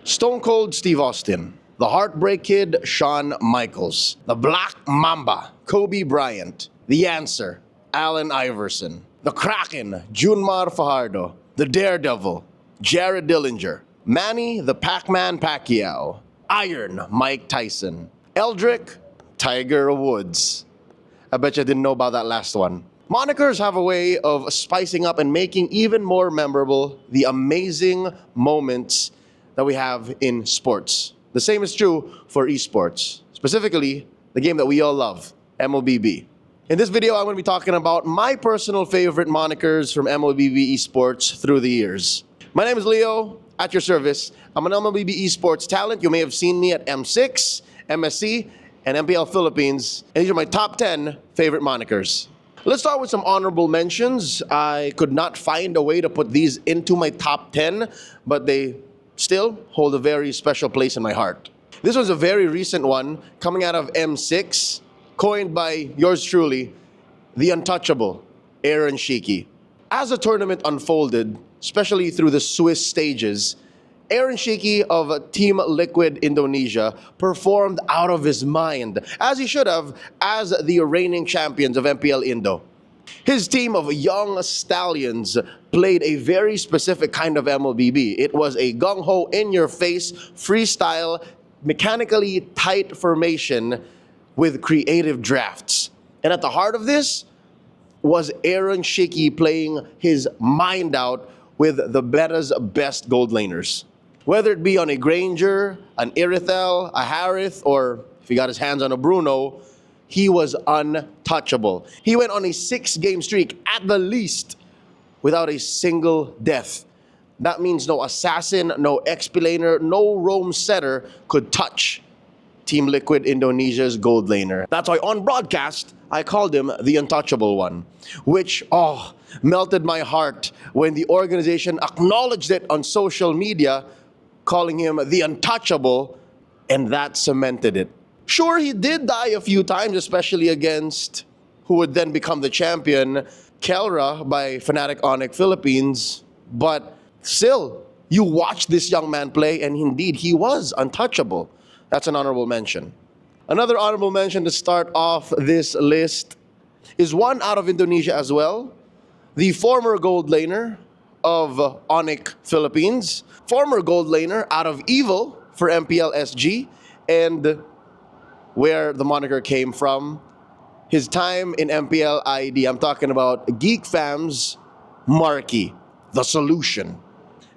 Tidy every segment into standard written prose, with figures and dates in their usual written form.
Stone Cold Steve Austin, the Heartbreak Kid Shawn Michaels, the Black Mamba Kobe Bryant, the Answer Allen Iverson, the Kraken Junmar Fajardo, the Daredevil Jared Dillinger, Manny the Pac-Man Pacquiao, Iron Mike Tyson, Eldrick Tiger Woods. I bet you didn't know about that last one. Monikers have a way of spicing up and making even more memorable the amazing moments that we have in sports. The same is true for esports, specifically the game that we all love, Mlbb. In this video, I'm going to be talking about my personal favorite monikers from Mlbb Esports through the years. My name is Leo, at your service. I'm an Mlbb Esports talent. You may have seen me at M6, MSC, and MPL Philippines, and these are my top 10 favorite monikers. Let's start with some honorable mentions. I could not find a way to put these into my top 10, but they still hold a very special place in my heart. This was a very recent one coming out of M6, coined by yours truly, the untouchable AaronShiki. As the tournament unfolded, especially through the Swiss stages, AaronShiki of Team Liquid Indonesia performed out of his mind, as he should have, as the reigning champions of MPL Indo. His team of young stallions played a very specific kind of Mlbb. It was a gung-ho, in-your-face, freestyle, mechanically tight formation with creative drafts. And at the heart of this was AaronShiki playing his mind out with the meta's best gold laners. Whether it be on a Granger, an Irithel, a Harith, or if he got his hands on a Bruno, he was untouchable. He went on a 6-game streak, at the least, without a single death. That means no assassin, no XP laner, no roam setter could touch Team Liquid Indonesia's gold laner. That's why on broadcast, I called him the untouchable one, which, melted my heart when the organization acknowledged it on social media, calling him the untouchable, and that cemented it. Sure, he did die a few times, especially against who would then become the champion, Kelra by Fnatic Onyx Philippines, but still, you watch this young man play, and indeed, he was untouchable. That's an honorable mention. Another honorable mention to start off this list is one out of Indonesia as well, the former gold laner of Onyx Philippines, former gold laner out of Evil for MPL SG, and where the moniker came from, his time in MPL ID. I'm talking about Geek Fam's Markyyy, the solution.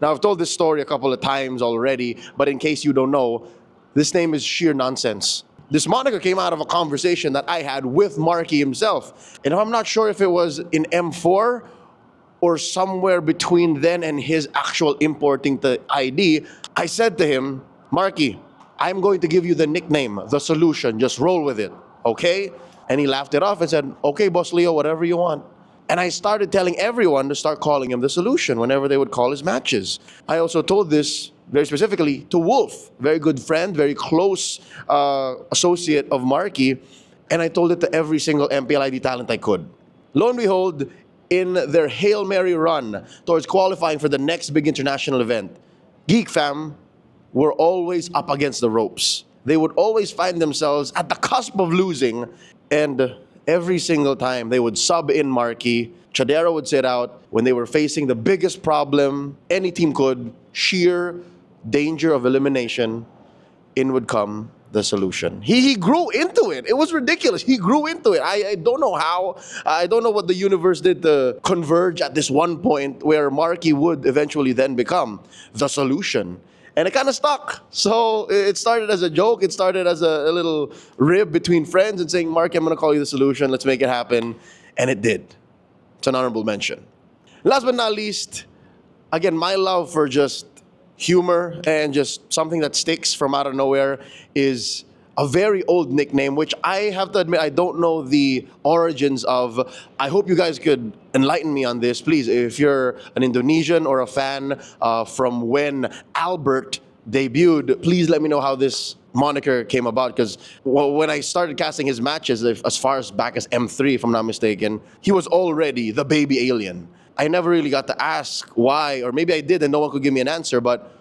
Now, I've told this story a couple of times already, but in case you don't know, this name is sheer nonsense. This moniker came out of a conversation that I had with Markyyy himself. And I'm not sure if it was in M4 or somewhere between then and his actual importing to ID. I said to him, Markyyy, I'm going to give you the nickname, the solution, just roll with it, okay? And he laughed it off and said, okay, Boss Leo, whatever you want. And I started telling everyone to start calling him the solution whenever they would call his matches. I also told this very specifically to Wolf, very good friend, very close associate of Markyyy, and I told it to every single MPL ID talent I could. Lo and behold, in their Hail Mary run towards qualifying for the next big international event, Geek Fam were always up against the ropes. They would always find themselves at the cusp of losing, and every single time they would sub in Markyyy, Chadero would sit out when they were facing the biggest problem any team could, sheer danger of elimination. In would come the solution. He grew into it. It was ridiculous. He grew into it. I don't know how. I don't know what the universe did to converge at this one point where Markyyy would eventually then become the solution. And it kind of stuck. So it started as a joke. It started as a little rib between friends and saying, Markyyy, I'm going to call you the solution. Let's make it happen. And it did. It's an honorable mention. Last but not least, again, my love for just humor and just something that sticks from out of nowhere is a very old nickname, which I have to admit I don't know the origins of. I hope you guys could enlighten me on this. Please, if you're an Indonesian or a fan from when Albert debuted, please let me know how this moniker came about, because when I started casting his matches, as far as back as M3, if I'm not mistaken, he was already the baby alien. I never really got to ask why, or maybe I did and no one could give me an answer, but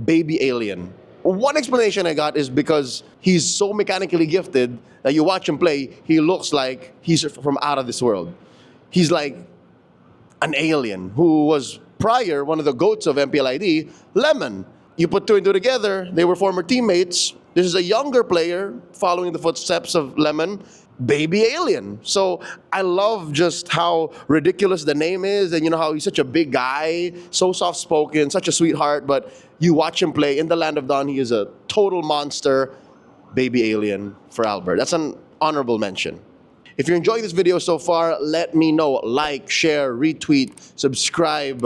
Baby Alien. One explanation I got is because he's so mechanically gifted that you watch him play, he looks like he's from out of this world. He's like an alien who was prior one of the GOATs of MPLID, Lemon. You put two and two together, they were former teammates. This is a younger player following the footsteps of Lemon, Baby Alien. So I love just how ridiculous the name is, and you know how he's such a big guy, so soft-spoken, such a sweetheart, but you watch him play in the Land of Dawn, he is a total monster. Baby Alien for Albert. That's an honorable mention. If you're enjoying this video so far, let me know. Like, share, retweet, subscribe,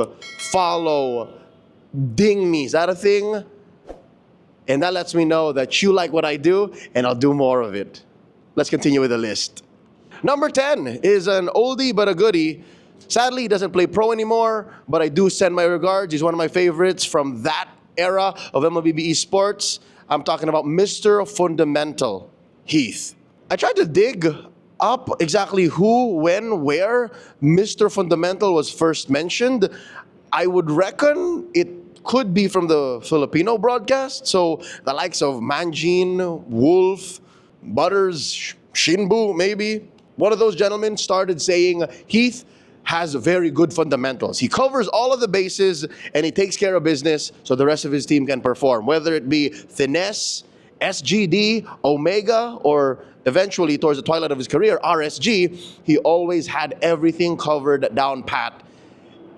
follow, ding me. Is that a thing? And that lets me know that you like what I do, and I'll do more of it. Let's continue with the list. Number 10 is an oldie but a goodie. Sadly, he doesn't play pro anymore, but I do send my regards. He's one of my favorites from that era of Mlbb Esports. I'm talking about Mr. Fundamental, Heath. I tried to dig up exactly who, when, where Mr. Fundamental was first mentioned. I would reckon it could be from the Filipino broadcast. So the likes of Manjin, Wolf, Butters, Shinbu, maybe. One of those gentlemen started saying Heath has very good fundamentals. He covers all of the bases and he takes care of business so the rest of his team can perform. Whether it be finesse, SGD, Omega, or eventually towards the twilight of his career, RSG, he always had everything covered down pat.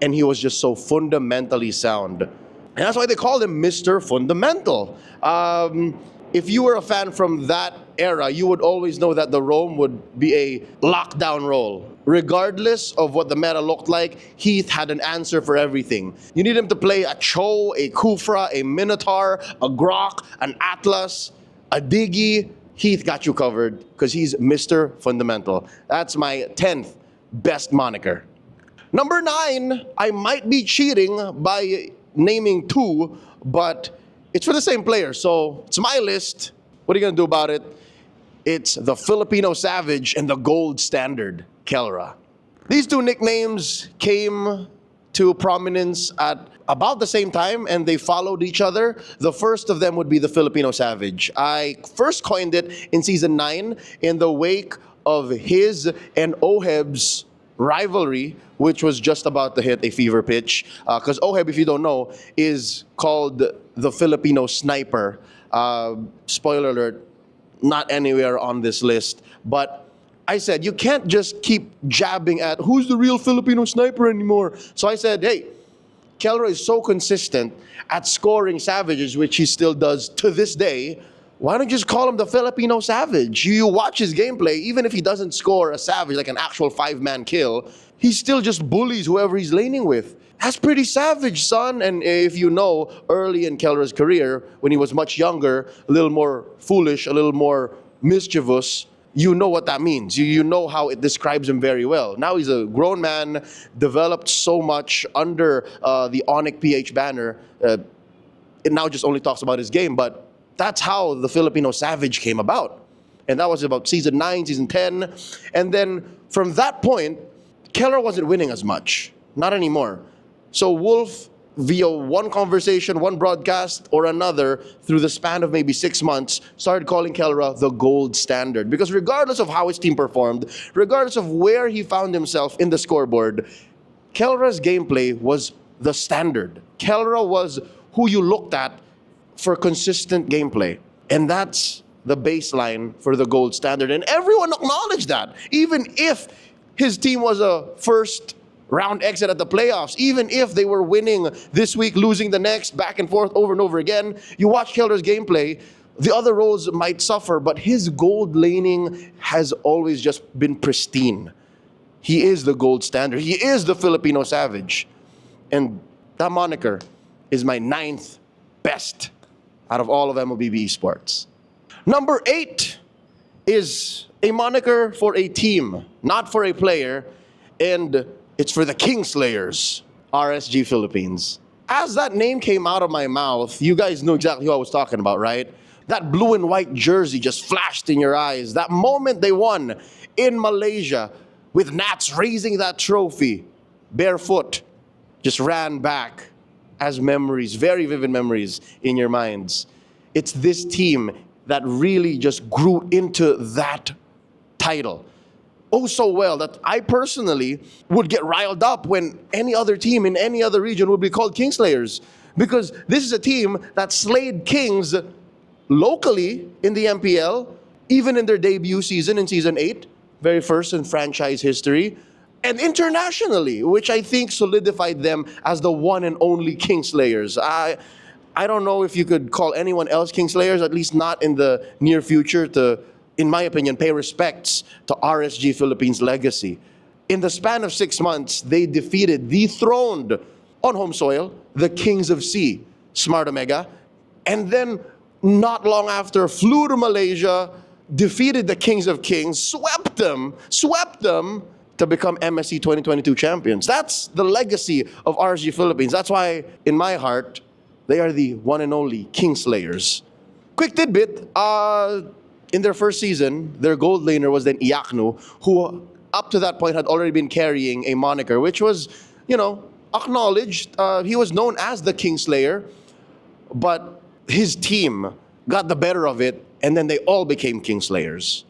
And he was just so fundamentally sound. And that's why they called him Mr. Fundamental. If you were a fan from that era, you would always know that the roam would be a lockdown role. Regardless of what the meta looked like, Heath had an answer for everything. You need him to play a Cho, a Kufra, a Minotaur, a Grok, an Atlas, a Diggy. Heath got you covered because he's Mr. Fundamental. That's my 10th best moniker. Number 9, I might be cheating by naming 2, but it's for the same player, so it's my list. What are you gonna do about it? It's the Filipino Savage and the Gold Standard, Kelra. These two nicknames came to prominence at about the same time, and they followed each other. The first of them would be the Filipino Savage. I first coined it in Season 9 in the wake of his and Oheb's rivalry, which was just about to hit a fever pitch. Because Oheb, if you don't know, is called the Filipino Sniper. Spoiler alert, not anywhere on this list. But I said, you can't just keep jabbing at who's the real Filipino sniper anymore. So I said, hey, Kelra is so consistent at scoring savages, which he still does to this day. Why don't you just call him the Filipino Savage? You watch his gameplay, even if he doesn't score a savage, like an actual 5-man kill, he still just bullies whoever he's laning with. That's pretty savage, son. And if you know, early in Kelra's career, when he was much younger, a little more foolish, a little more mischievous, you know what that means. You know how it describes him very well. Now he's a grown man, developed so much under the Onyx PH banner. It now just only talks about his game, but that's how the Filipino Savage came about. And that was about Season 9, Season 10. And then from that point, Kelra wasn't winning as much. Not anymore. So Wolf, via one conversation, one broadcast, or another, through the span of maybe 6 months, started calling Kelra the gold standard. Because regardless of how his team performed, regardless of where he found himself in the scoreboard, Kelra's gameplay was the standard. Kelra was who you looked at for consistent gameplay. And that's the baseline for the gold standard. And everyone acknowledged that. Even if his team was a first round exit at the playoffs, even if they were winning this week, losing the next, back and forth over and over again, you watch Kelra's gameplay, the other roles might suffer, but his gold laning has always just been pristine. He is the gold standard. He is the Filipino Savage. And that moniker is my 9th best out of all of Mlbb Esports. Number 8 is a moniker for a team, not for a player, and it's for the Kingslayers, RSG Philippines. As that name came out of my mouth, you guys knew exactly who I was talking about, right? That blue and white jersey just flashed in your eyes. That moment they won in Malaysia with Nats raising that trophy, barefoot, just ran back as memories, very vivid memories in your minds. It's this team that really just grew into that title oh so well that I personally would get riled up when any other team in any other region would be called Kingslayers. Because this is a team that slayed Kings locally in the MPL, even in their debut season in Season 8, very first in franchise history, and internationally, which I think solidified them as the one and only Kingslayers. I don't know if you could call anyone else Kingslayers, at least not in the near future, to, in my opinion, pay respects to RSG Philippines' legacy. In the span of 6 months, they dethroned on home soil the Kings of C, Smart Omega, and then not long after flew to Malaysia, defeated the Kings of Kings, swept them to become MSC 2022 champions. That's the legacy of RSG Philippines. That's why, in my heart, they are the one and only Kingslayers. Quick tidbit, in their first season, their gold laner was then Iaknu, who up to that point had already been carrying a moniker, which was, acknowledged. He was known as the Kingslayer, but his team got the better of it, and then they all became Kingslayers.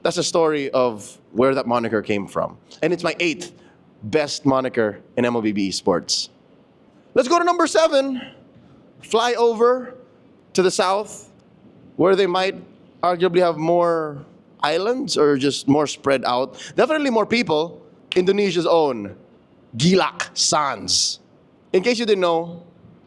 That's the story of where that moniker came from. And it's my 8th best moniker in Mlbb Esports. Let's go to number 7. Fly over to the south, where they might arguably have more islands or just more spread out. Definitely more people. Indonesia's own Gilak Sanz. In case you didn't know,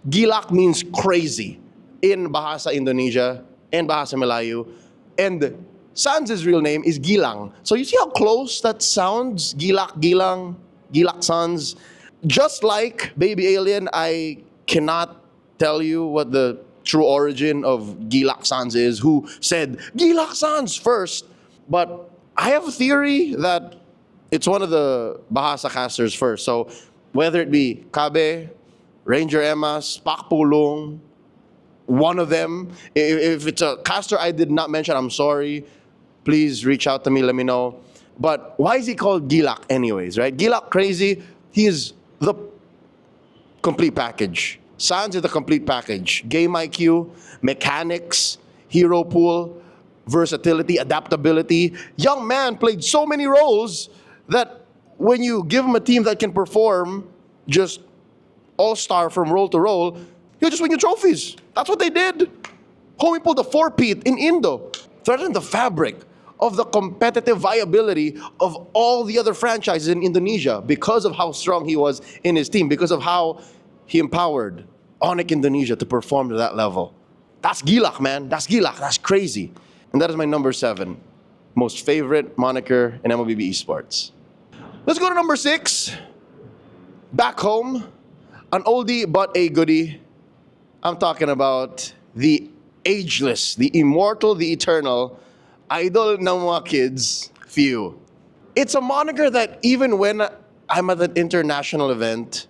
Gilak means crazy in Bahasa Indonesia and Bahasa Melayu. And Sanz's real name is Gilang. So you see how close that sounds? Gilak, Gilang, Gilak Sanz. Just like Baby Alien, I cannot tell you what the true origin of Gilak Sanz is, who said Gilak Sanz first. But I have a theory that it's one of the Bahasa casters first. So whether it be Kabe, Ranger Emas, Pak Pulong, one of them. If it's a caster I did not mention, I'm sorry. Please reach out to me, let me know. But why is he called Gilak anyways, right? Gilak crazy, he is the complete package. Sanz is the complete package. Game IQ, mechanics, hero pool, versatility, adaptability. Young man played so many roles that when you give him a team that can perform just all-star from role to role, he'll just win you trophies. That's what they did. Homie pulled a 4-peat in Indo, threatened the fabric of the competitive viability of all the other franchises in Indonesia because of how strong he was in his team, because of how he empowered Onyx Indonesia to perform to that level. That's Gilak, man. That's Gilak. That's crazy. And that is my number 7 most favorite moniker in Mlbb Esports. Let's go to number 6. Back home, an oldie but a goodie. I'm talking about the ageless, the immortal, the eternal idol ng mga kids, Pheww. It's a moniker that even when I'm at an international event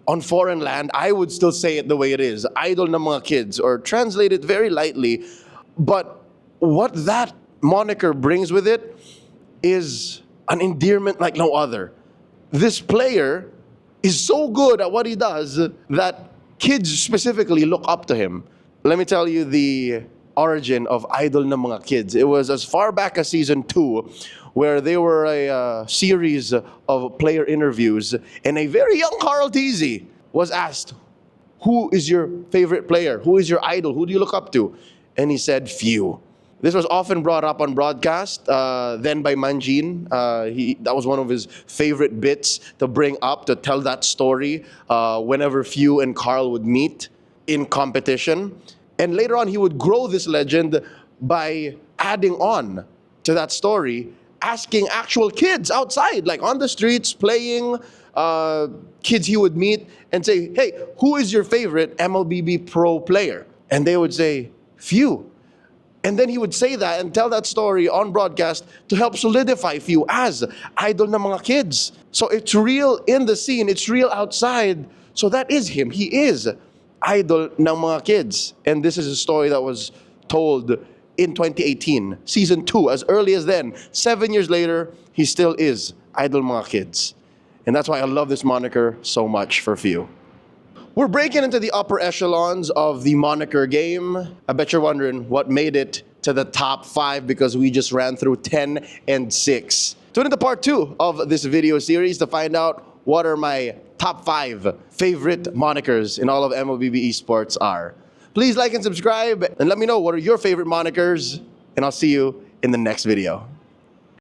on foreign land, I would still say it the way it is, idol ng mga kids, or translate it very lightly. But what that moniker brings with it is an endearment like no other. This player is so good at what he does that kids specifically look up to him. Let me tell you the origin of Idol ng mga Kids. It was as far back as Season 2, where they were a series of player interviews, and a very young Carl Tizzy was asked, who is your favorite player? Who is your idol? Who do you look up to? And he said, Pheww. This was often brought up on broadcast, then by Manjin. That was one of his favorite bits to bring up, to tell that story whenever Pheww and Carl would meet in competition. And later on, he would grow this legend by adding on to that story, asking actual kids outside, like on the streets, playing, kids he would meet, and say, hey, who is your favorite MLBB Pro player? And they would say, Pheww. And then he would say that and tell that story on broadcast to help solidify Pheww as idol ng mga kids. So it's real in the scene, it's real outside. So that is him. He is idol ng mga kids. And this is a story that was told in 2018, Season 2, as early as then. 7 years later, he still is idol mga kids. And that's why I love this moniker so much for Pheww. We're breaking into the upper echelons of the moniker game. I bet you're wondering what made it to the top 5 because we just ran through 10 and 6. Tune into part 2 of this video series to find out what are my top 5 favorite monikers in all of Mlbb Esports are. Please like and subscribe and let me know what are your favorite monikers, and I'll see you in the next video.